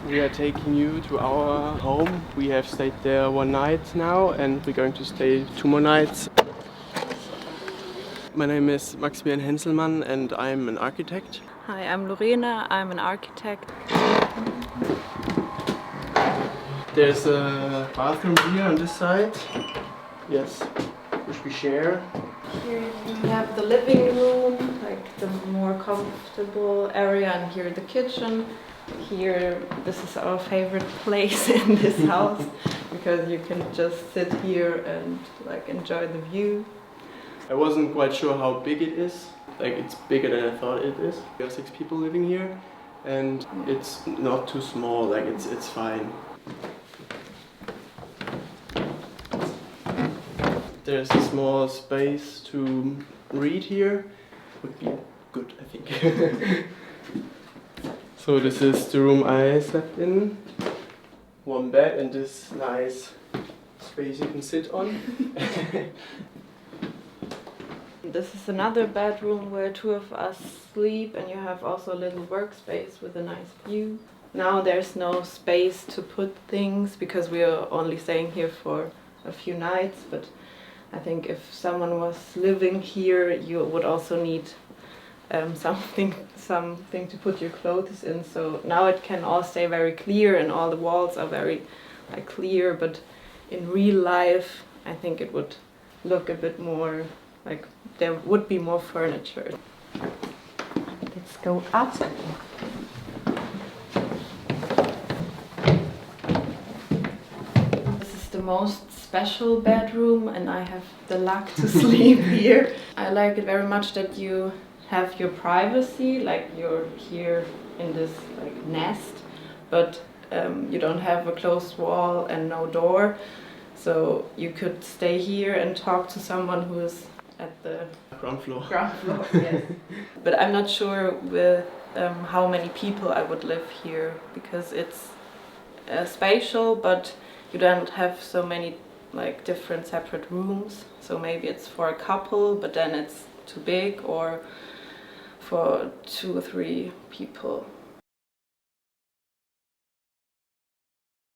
We are taking you to our home. We have stayed there one night now and we're going to stay 2 more nights. My name is Maximian and I'm an architect. Hi, I'm Lorena, I'm an architect. There's a bathroom here on this side. Yes, which we share. Here you have the living room, like the more comfortable area, and here the kitchen. Here, this is our favorite place in this house because you can just sit here and like enjoy the view. I wasn't quite sure how big it is. Like, it's bigger than I thought it is. There are 6 people living here and it's not too small, like it's fine. There's a small space to read here. Would be good, I think. So this is the room I slept in. 1 bed and this nice space you can sit on. This is another bedroom where 2 of us sleep, and you have also a little workspace with a nice view. Now there's no space to put things because we are only staying here for a few nights, but I think if someone was living here, you would also need something to put your clothes in. So now it can all stay very clear and all the walls are very clear, but in real life I think it would look a bit more like there would be more furniture. Let's go up. This is the most special bedroom and I have the luck to sleep here. I like it very much that you have your privacy, like you're here in this like nest, but you don't have a closed wall and no door, so you could stay here and talk to someone who is at the ground floor. Yes. But I'm not sure with how many people I would live here because it's spatial, but you don't have so many like different separate rooms. So maybe it's for a couple, but then it's too big, or for 2 or 3 people.